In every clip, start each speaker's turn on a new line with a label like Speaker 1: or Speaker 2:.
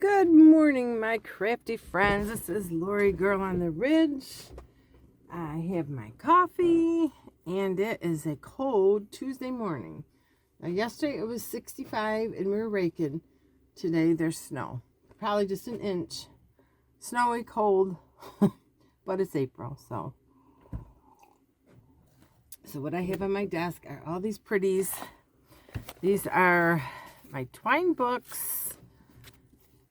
Speaker 1: Good morning, my crafty friends. This is Lori Girl on the Ridge. I have my coffee, and it is a cold Tuesday morning. Now, yesterday it was 65 and we were raking. Today there's snow. Probably just an inch. Snowy, cold, but it's April, so. So what I have on my desk are all these pretties. These are my Twine books.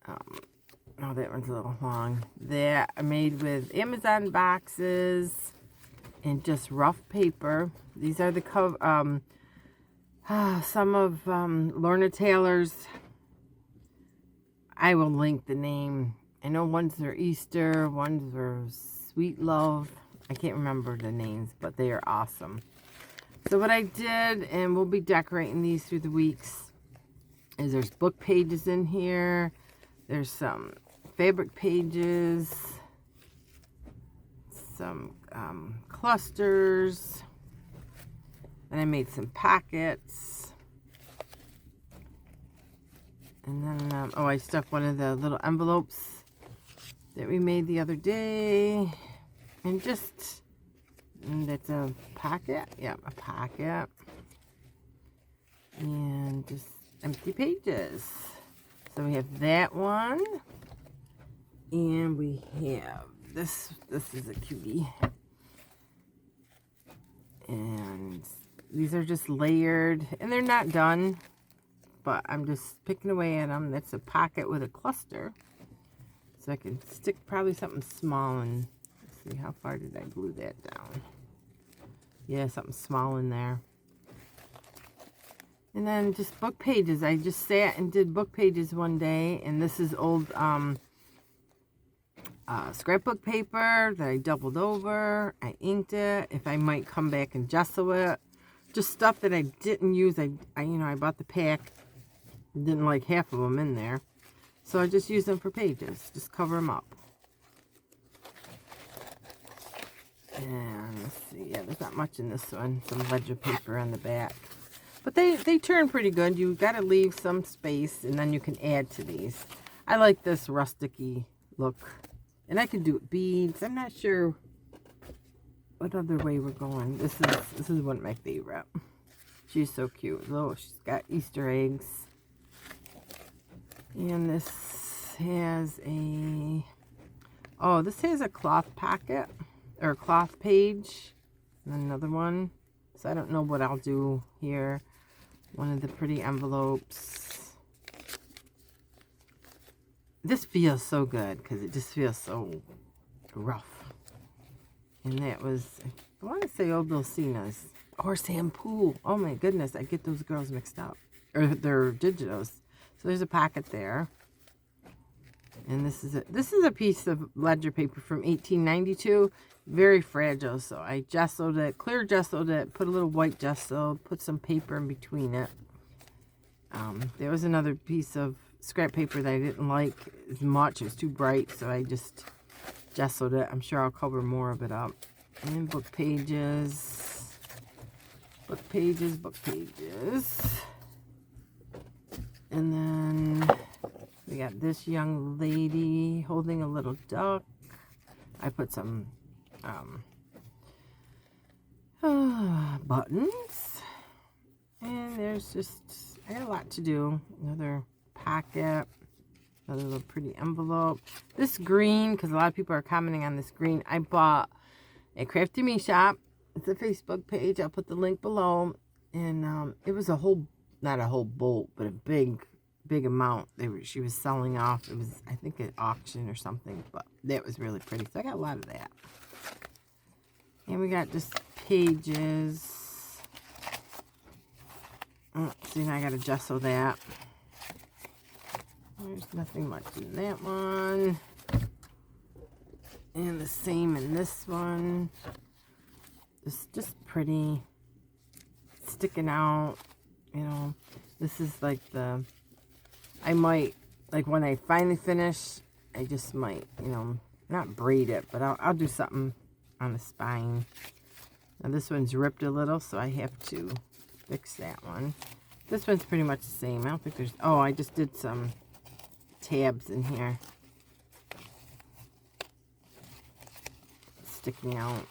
Speaker 1: Oh, that one's a little long. They are made with Amazon boxes and just rough paper. These are the cover. Some of Lorna Taylor's. I will link the name. I know ones are Easter, ones are Sweet Love. I can't remember the names, but they are awesome. So what I did, and we'll be decorating these through the weeks, is there's book pages in here. There's some fabric pages, some clusters, and I made some pockets. And then, I stuck one of the little envelopes that we made the other day. And that's a pocket. Yeah, a pocket. And just empty pages. So we have that one, and we have this. This is a cutie, and these are just layered, and they're not done, but I'm just picking away at them. That's a pocket with a cluster, so I can stick probably something small. And let's see, how far did I glue that down? Yeah, something small in there. And then just book pages. I just sat and did book pages one day. And this is old scrapbook paper that I doubled over. I inked it. If I might come back and gesso it. Just stuff that I didn't use. I bought the pack. Didn't like half of them in there. So I just use them for pages. Just cover them up. And let's see. Yeah, there's not much in this one. Some ledger paper on the back. But they turn pretty good. You got to leave some space, and then you can add to these. I like this rusticy look. And I can do beads. I'm not sure what other way we're going. This is one of my favorite. She's so cute. Oh, she's got Easter eggs. And this has a cloth pocket, or a cloth page. And another one. So I don't know what I'll do here. One of the pretty envelopes. This feels so good because it just feels so rough. And that was, I want to say Old Dulcina's or Sam Pool. Oh my goodness, I get those girls mixed up. Or they're Digitos. So there's a pocket there. And this is a piece of ledger paper from 1892. Very fragile, so I gessoed it, clear gessoed it, put a little white gesso, put some paper in between it. There was another piece of scrap paper that I didn't like as much. It was too bright, so I just gessoed it. I'm sure I'll cover more of it up. And then book pages. Book pages, book pages. And then we got this young lady holding a little duck. I put some buttons, and there's just, I got a lot to do. Another pocket, another little pretty envelope. This green, because a lot of people are commenting on this green, I bought at Crafty Me Shop. It's a Facebook page. I'll put the link below. And it was a whole, not a whole bolt, but a big amount she was selling off. It was, I think, an auction or something, but that was really pretty. So I got a lot of that. And we got just pages. Oh, see, now I got to gesso that. There's nothing much in that one. And the same in this one. Just pretty. Sticking out. You know, this is like I might, like when I finally finish, I just might, not braid it, but I'll do something on the spine. Now this one's ripped a little, so I have to fix that one. This one's pretty much the same. I don't think there's, I just did some tabs in here sticking out.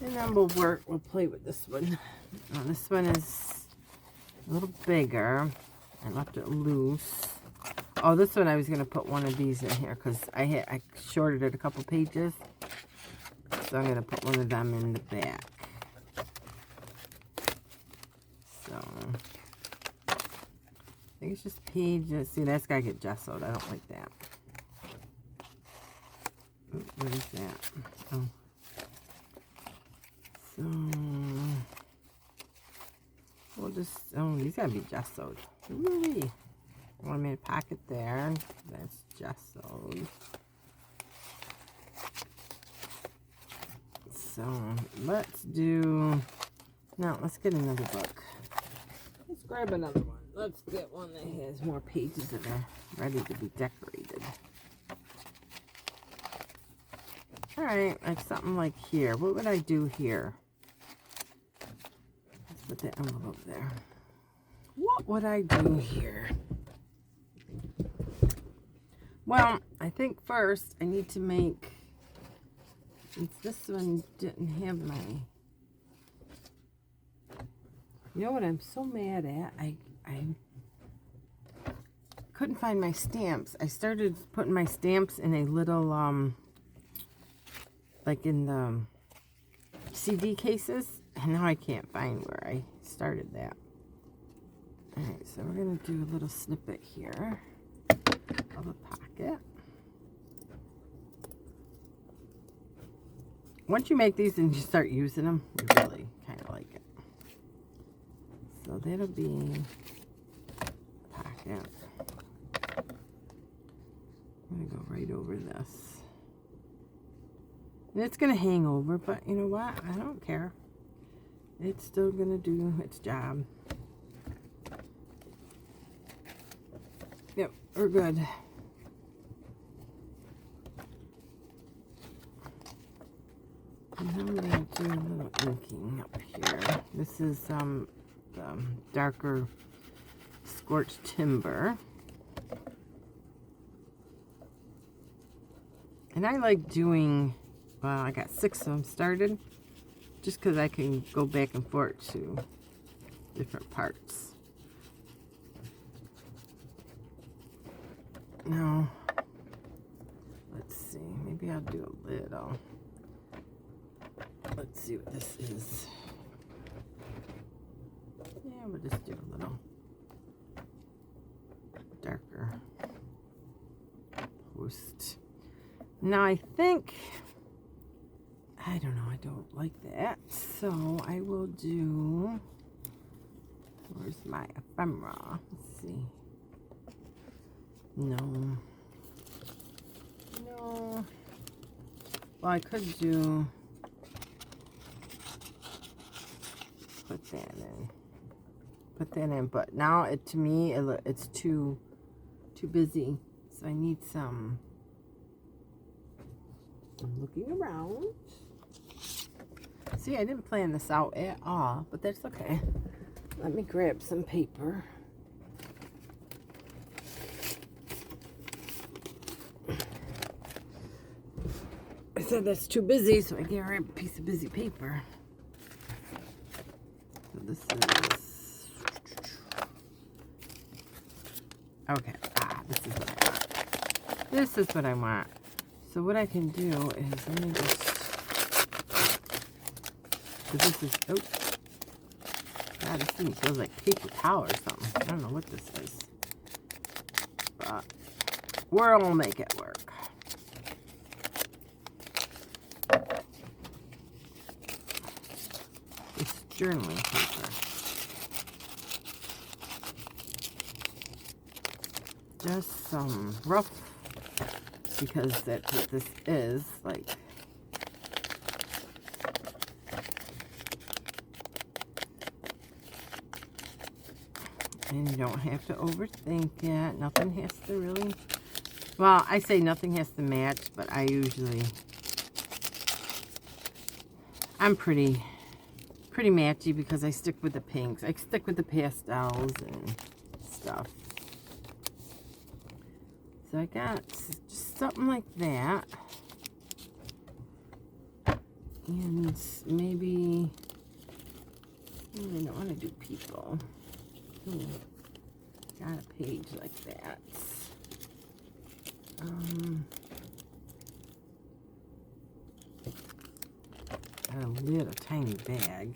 Speaker 1: And then we'll play with this one. Now, this one is a little bigger. I left it loose. Oh, this one I was going to put one of these in here because I shorted it a couple pages. So I'm going to put one of them in the back. So, I think it's just pages. See, that's got to get gessoed. I don't like that. Ooh, what is that? Oh. So, we'll just, oh, these got to be gessoed. Really? I made a pocket there. That's gessoed. So, let's do, now let's get another book. Let's grab another one. Let's get one that has more pages that are ready to be decorated. Alright, like something like here. What would I do here? Let's put that envelope there. What would I do here? Well, I think first I need to make, since this one didn't have my, you know what I'm so mad at? I couldn't find my stamps. I started putting my stamps in a little, like in the CD cases, and now I can't find where I started that. Alright, so we're going to do a little snippet here of a pocket. Once you make these and you start using them, you really kind of like it. So that'll be a pocket. I'm going to go right over this. And it's going to hang over, but you know what? I don't care. It's still going to do its job. Yep, we're good. And I'm going to do a little inking up here. This is the darker scorched timber. And I like doing, well, I got 6 of them started, just because I can go back and forth to different parts. Now, let's see, maybe I'll do a little. Let's see what this is. Yeah, we'll just do a little darker post. Now I think, I don't know, I don't like that. So I will do, where's my ephemera? Let's see. No. No. Well, I could do, put that in, but now to me it's too busy, so I need some. I'm looking around. See, I didn't plan this out at all, but that's okay. Let me grab some paper. I said that's too busy, so I can grab a piece of busy paper. So this is, okay, this is what I want. This is what I want. So what I can do is, let me just, so this is, oh, God, this thing feels like paper towel or something. I don't know what this is. But we'll make it work. It's journaling paper. Just some rough, because that's what this is, like. And you don't have to overthink it. Nothing has to really, well, I say nothing has to match, but I usually, I'm pretty matchy because I stick with the pinks. I stick with the pastels and stuff. So I got just something like that. And maybe, I don't want to do people. Ooh, got a page like that. Got a little tiny bag,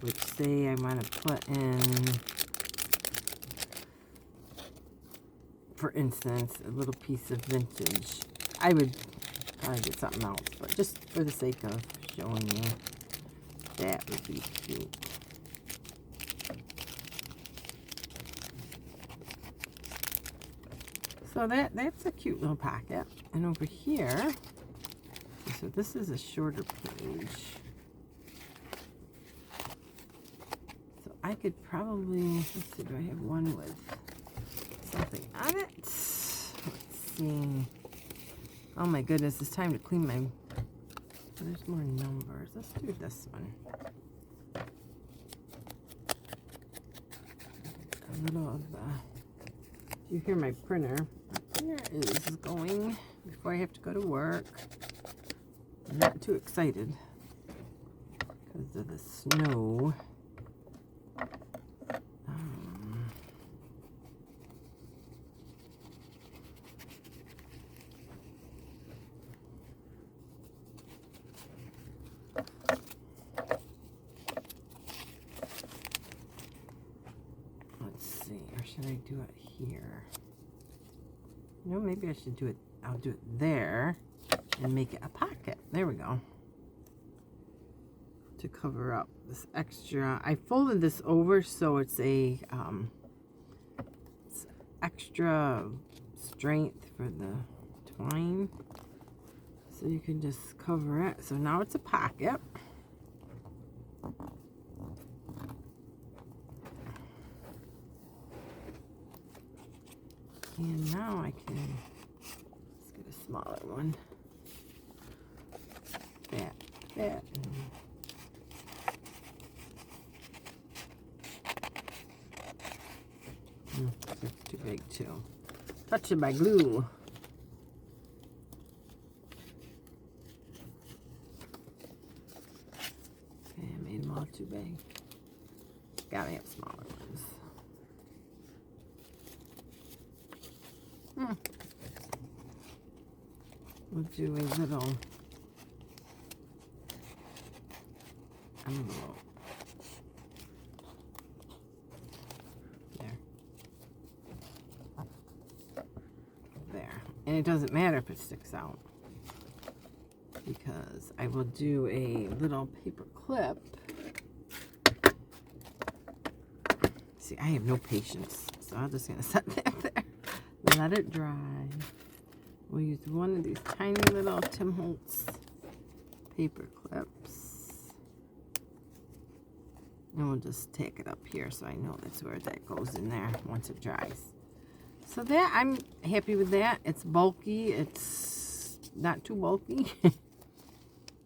Speaker 1: which say I want to put in, for instance, a little piece of vintage. I would probably get something else, but just for the sake of showing you, that would be cute. So that's a cute little pocket. And over here, so this is a shorter page. So I could probably, let's see, do I have one with something on it? Let's see. Oh my goodness, it's time to clean my, there's more numbers. Let's do this one. A little of the, you hear my printer. My printer is going before I have to go to work. I'm not too excited because of the snow. Let's see, or should I do it here? No, maybe I should do it, I'll do it there and make it a pocket. There we go. To cover up this extra, I folded this over so it's a it's extra strength for the twine. So you can just cover it. So now it's a pocket. And now I can, let's get a smaller one. That. That's too big too. Touch it by glue. Okay, I made them all too big. Gotta have smaller ones. We'll do a little envelope. There. And it doesn't matter if it sticks out, because I will do a little paper clip. See, I have no patience, so I'm just going to set that there. Let it dry. We'll use one of these tiny little Tim Holtz paper clips. And we'll just tack it up here so I know that's where that goes in there once it dries. So that, I'm happy with that. It's bulky. It's not too bulky.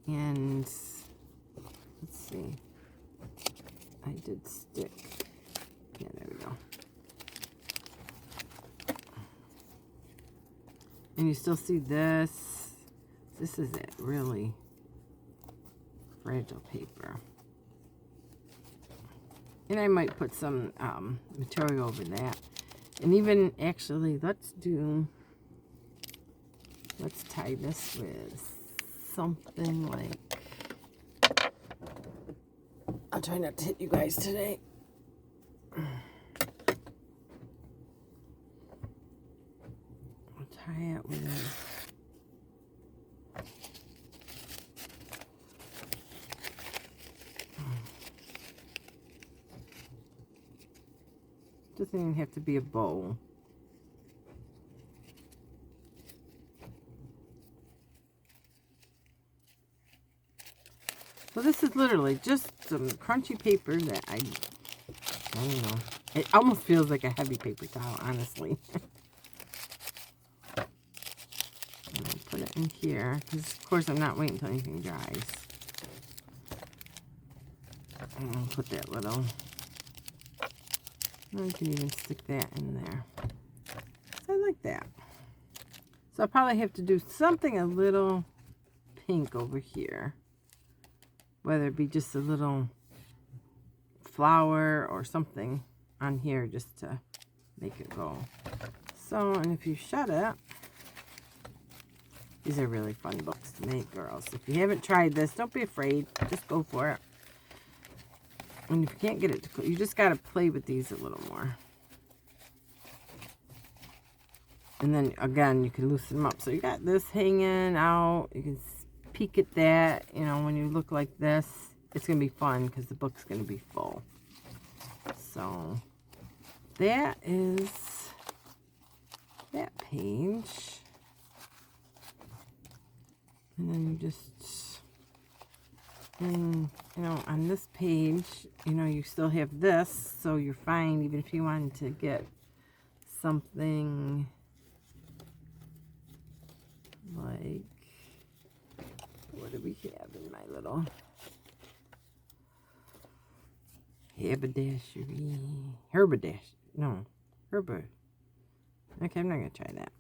Speaker 1: And let's see. I did stick. Yeah, there we go. And you still see this. This is it, really fragile paper. And I might put some material over that. And even, actually, let's tie this with something like, I'll try not to hit you guys today. Tie it with doesn't even have to be a bow. So this is literally just some crunchy paper that I don't know. It almost feels like a heavy paper towel, honestly. And I'll put it in here, because of course I'm not waiting until anything dries. And I'll put that little, I can even stick that in there. So I like that. So I'll probably have to do something a little pink over here. Whether it be just a little flower or something on here just to make it go. So, and if you shut it, these are really fun books to make, girls. If you haven't tried this, don't be afraid. Just go for it. And if you can't get it to, you just got to play with these a little more. And then, again, you can loosen them up. So you got this hanging out. You can peek at that. You know, when you look like this, it's going to be fun because the book's going to be full. So, that is that page. And then you just, and, you know, on this page, you know, you still have this, so you're fine, even if you wanted to get something like, what do we have in my little haberdashery, herba. Okay, I'm not going to try that.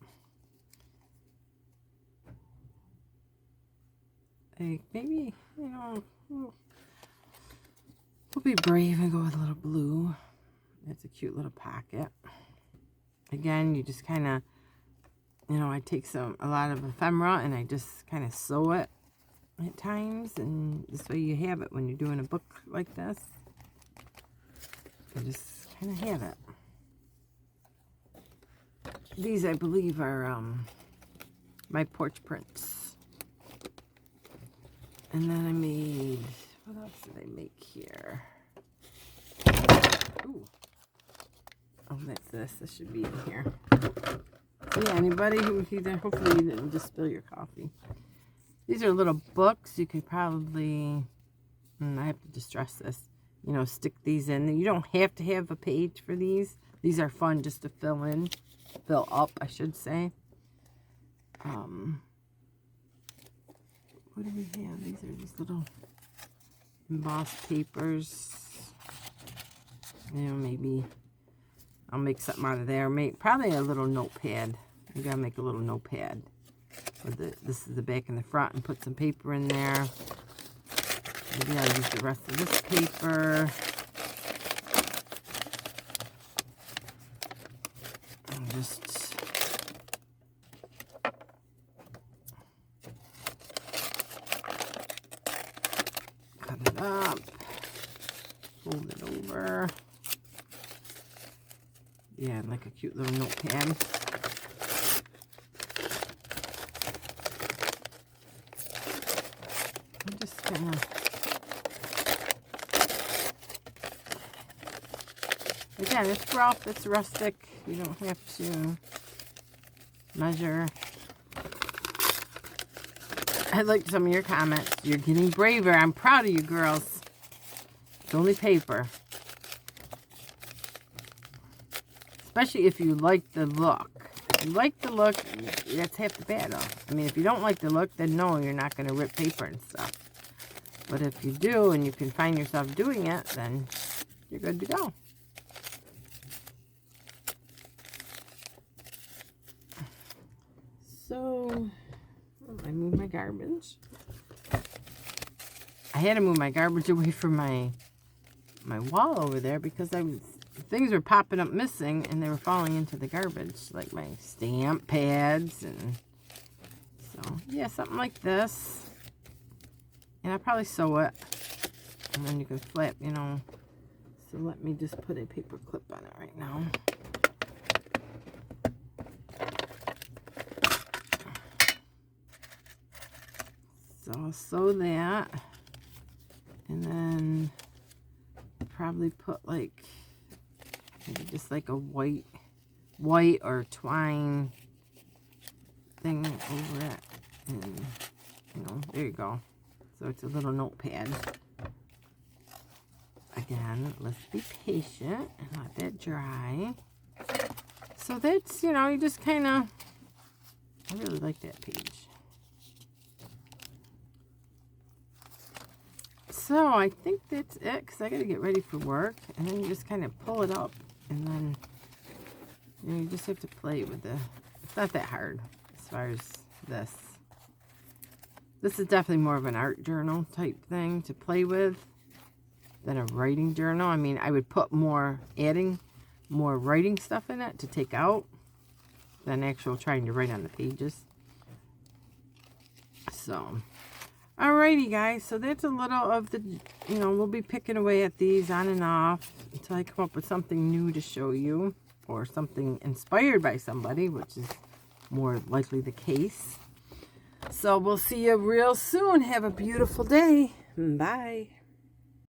Speaker 1: Like, maybe, you know, we'll be brave and go with a little blue. It's a cute little pocket. Again, you just kind of, you know, I take a lot of ephemera and I just kind of sew it at times. And this way you have it when you're doing a book like this. You just kind of have it. These, I believe, are my porch prints. And then I made, what else did I make here? Ooh. Oh, that's this. This should be in here. So yeah, anybody who either, hopefully you didn't just spill your coffee. These are little books. You could probably, I have to distress this, you know, stick these in. You don't have to have a page for these. These are fun just to fill up, I should say. What do we have? These are just little embossed papers. You know, maybe I'll make something out of there. Probably a little notepad. Maybe I'll make a little notepad. This is the back and the front, and put some paper in there. Maybe I'll use the rest of this paper. And just cut it up, fold it over. Yeah, like a cute little notepad. I'm just gonna, again, it's rough, it's rustic. You don't have to measure. I liked some of your comments. You're getting braver. I'm proud of you, girls. It's only paper. Especially if you like the look. If you like the look, that's half the battle. I mean, if you don't like the look, then no, you're not going to rip paper and stuff. But if you do, and you can find yourself doing it, then you're good to go. So, I moved my garbage. I had to move my garbage away from my wall over there because things were popping up missing and they were falling into the garbage, like my stamp pads. And so, yeah, something like this. And I'll probably sew it. And then you can flip, you know. So let me just put a paper clip on it right now. So I'll sew that. And then probably put like, maybe just like a white or twine thing over it. And, you know, there you go. So it's a little notepad. Again, let's be patient and let that dry. So that's, you know, you just kind of, I really like that page. So I think that's it, because I got to get ready for work. And then you just kind of pull it up. And then, you know, you just have to play with it's not that hard. as far as this. This is definitely more of an art journal type thing to play with than a writing journal. I mean, I would put adding more writing stuff in it to take out than actual trying to write on the pages. So, alrighty guys, so that's a little of the, we'll be picking away at these on and off until I come up with something new to show you, or something inspired by somebody, which is more likely the case. So we'll see you real soon. Have a beautiful day. Bye.